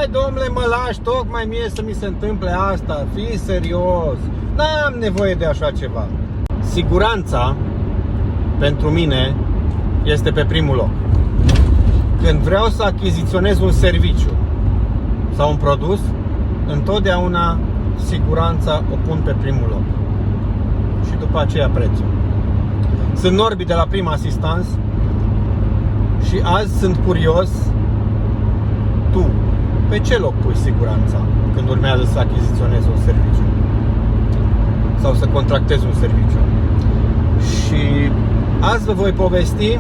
Hai, domnule, mă lași, tocmai mie să mi se întâmple asta. Fii serios. N-am nevoie de așa ceva. Siguranța, pentru mine, este pe primul loc. Când vreau să achiziționez un serviciu sau un produs, întotdeauna siguranța o pun pe primul loc. Și după aceea prețul. Sunt Norbi de la Prima Assistance și azi sunt curios, tu, pe ce loc pui siguranța când urmează să achiziționezi un serviciu sau să contractezi un serviciu? Și azi vă voi povesti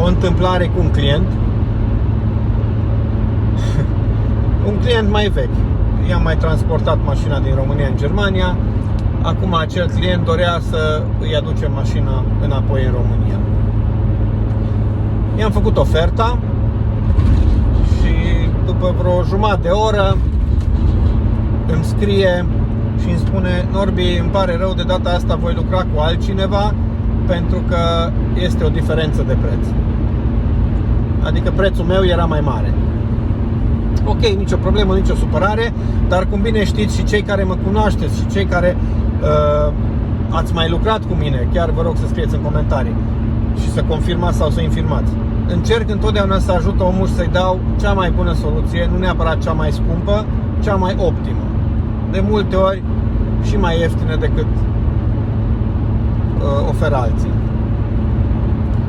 o întâmplare cu un client. Un client mai vechi. I-am mai transportat mașina din România în Germania. Acum acel client dorea să îi aducem mașina înapoi în România. I-am făcut oferta și după vreo jumătate de oră îmi scrie și îmi spune: Norbi, îmi pare rău, de data asta voi lucra cu altcineva pentru că este o diferență de preț. Adică prețul meu era mai mare. Ok, nicio problemă, nicio supărare, dar cum bine știți și cei care mă cunoașteți și cei care ați mai lucrat cu mine, chiar vă rog să scrieți în comentarii și să confirmați sau să infirmați. Încerc întotdeauna să ajut omul și să-i dau cea mai bună soluție, nu neapărat cea mai scumpă, cea mai optimă. De multe ori și mai ieftină decât oferă alții.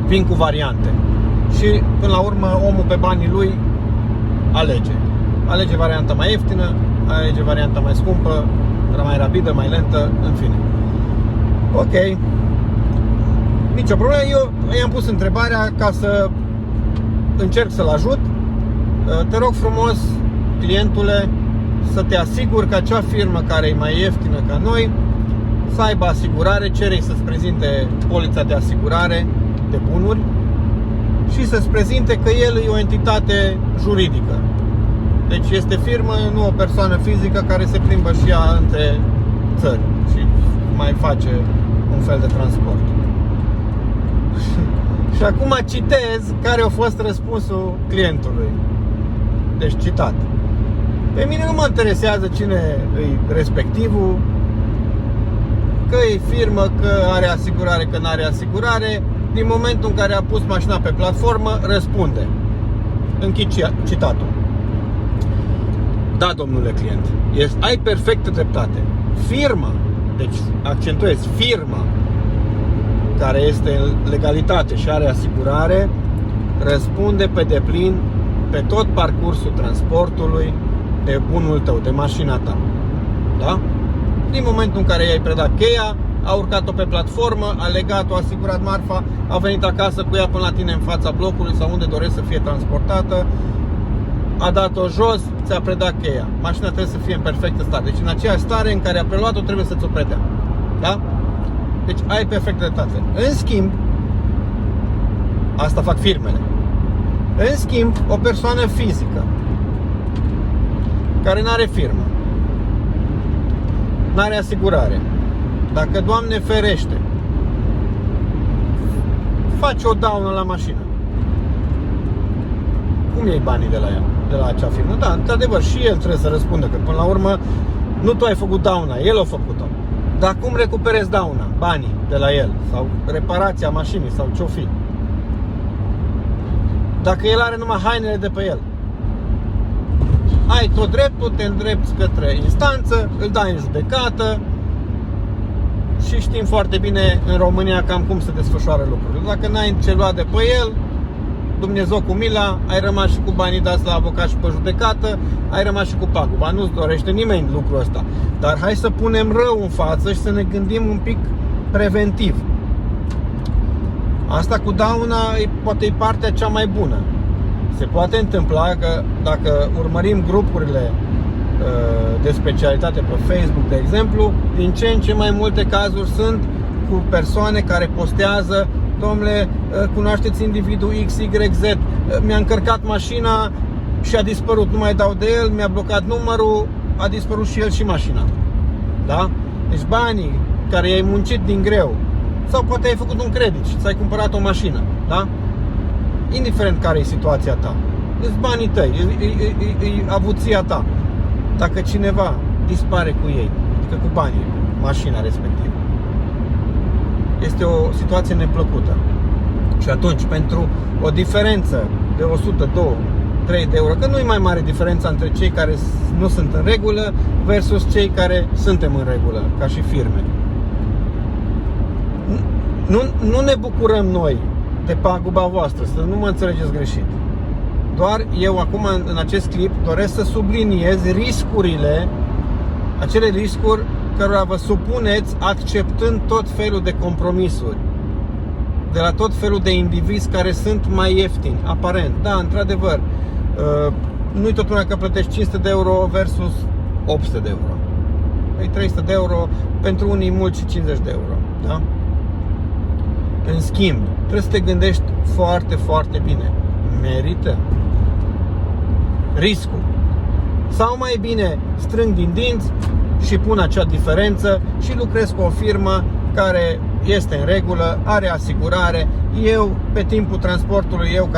Vin cu variante. Și până la urmă omul pe banii lui alege. Alege varianta mai ieftină, alege varianta mai scumpă, mai rapidă, mai lentă, în fine. Ok. Nicio problemă. Eu i-am pus întrebarea ca să încerc să-l ajut. Te rog frumos, clientule, să te asiguri că acea firmă care e mai ieftină ca noi să aibă asigurare, cere-i să-ți prezinte polița de asigurare de bunuri și să-ți prezinte că el e o entitate juridică. Deci este firmă, nu o persoană fizică care se plimbă și ea între țări și mai face un fel de transport. Și acum citez care a fost răspunsul clientului. Deci citat: pe mine nu mă interesează cine e respectivul, că e firmă, că are asigurare, că nu are asigurare. Din momentul în care a pus mașina pe platformă, răspunde. Închid citatul. Da, domnule client, ai perfectă dreptate. Firma, deci accentuez, firma care este în legalitate și are asigurare, răspunde pe deplin pe tot parcursul transportului de bunul tău, de mașina ta. Da? Din momentul în care i-ai predat cheia, a urcat-o pe platformă, a legat-o, a asigurat marfa, a venit acasă cu ea până la tine în fața blocului sau unde dorești să fie transportată, a dat-o jos, ți-a predat cheia. Mașina trebuie să fie în perfectă stare. Deci în aceeași stare în care a preluat-o trebuie să ți-o predea. Da? Deci ai perfectă dreptate. În schimb, asta fac firmele. În schimb, o persoană fizică care nu are firmă, nu are asigurare, dacă, Doamne ferește, faci o daună la mașină, cum iei banii de la ea, de la acea firmă? Da, într-adevăr, și el trebuie să răspundă, că până la urmă nu tu ai făcut dauna, el a făcut-o. Dar cum recuperezi dauna, banii de la el, sau reparația mașinii, sau ce-o fi, dacă el are numai hainele de pe el? Ai tot dreptul, te îndrepți către instanță, îl dai în judecată și știm foarte bine în România cam cum se desfășoară lucrurile. Dacă n-ai ce lua de pe el, Dumnezeu cu mila, ai rămas și cu banii dați la avocat și pe judecată, ai rămas și cu paguba. Nu-ți dorește nimeni lucrul ăsta. Dar hai să punem rău în față și să ne gândim un pic preventiv. Asta cu dauna poate e partea cea mai bună. Se poate întâmpla că dacă urmărim grupurile de specialitate pe Facebook, de exemplu, din ce în ce mai multe cazuri sunt cu persoane care postează: domnule, cunoașteți individul XYZ, mi-a încărcat mașina și a dispărut, nu mai dau de el, mi-a blocat numărul, a dispărut și el și mașina. Da? Deci banii care i-ai muncit din greu, sau poate ai făcut un credit și ți-ai cumpărat o mașină, da? Indiferent care e situația ta, Sunt banii tăi, e avuția ta. Dacă cineva dispare cu ei, adică cu banii, mașina respectivă, este o situație neplăcută. Și atunci, pentru o diferență de 100, 2, 3 de euro, că nu e mai mare diferența între cei care nu sunt în regulă versus cei care suntem în regulă, ca și firme. Nu ne bucurăm noi de paguba voastră, să nu mă înțelegeți greșit. Doar eu acum, în acest clip, doresc să subliniez riscurile, acele riscuri cărora vă supuneți acceptând tot felul de compromisuri de la tot felul de indivizi care sunt mai ieftini, aparent. Da, într-adevăr, nu-i tot una că plătești 500 de euro versus 800 de euro. E 300 de euro, pentru unii mult și 50 de euro. Da? În schimb, trebuie să te gândești foarte, foarte bine. Merită riscul? Sau mai bine strâng din dinți și pun acea diferență și lucrez cu o firmă care este în regulă, are asigurare. Eu, pe timpul transportului, eu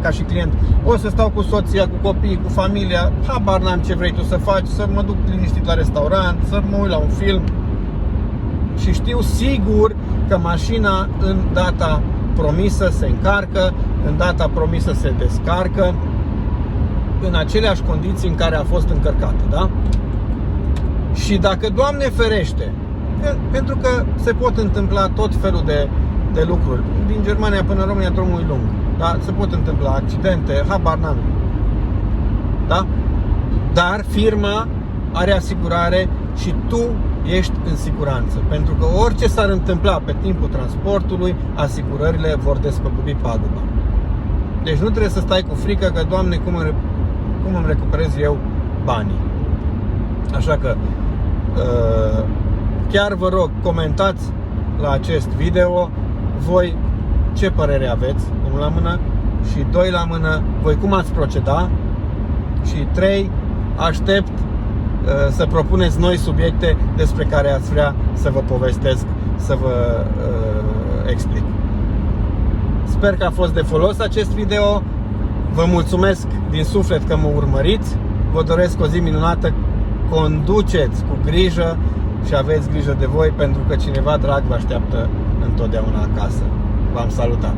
ca și client, o să stau cu soția, cu copiii, cu familia, habar n-am ce vrei tu să faci, să mă duc liniștit la restaurant, să mă uit la un film și știu sigur că mașina în data promisă se încarcă, în data promisă se descarcă, în aceleași condiții în care a fost încărcată, da? Și dacă, Doamne ferește, pentru că se pot întâmpla tot felul de lucruri, din Germania până în România drumul e lung, da? Se pot întâmpla accidente, habar n-am, da? Dar firma are asigurare și tu ești în siguranță, pentru că orice s-ar întâmpla pe timpul transportului, asigurările vor despăguri paguba. Deci nu trebuie să stai cu frică că, Doamne, cum îmi recuperez eu banii. Așa că chiar vă rog, comentați la acest video voi ce părere aveți, 1 la mână, și 2 la mână, voi cum ați proceda, și 3, aștept să propuneți noi subiecte despre care ați vrea să vă povestesc, să vă explic. Sper că a fost de folos acest video. Vă mulțumesc din suflet că mă urmăriți. Vă doresc o zi minunată. Conduceți cu grijă și aveți grijă de voi, pentru că cineva drag vă așteaptă întotdeauna acasă. V-am salutat!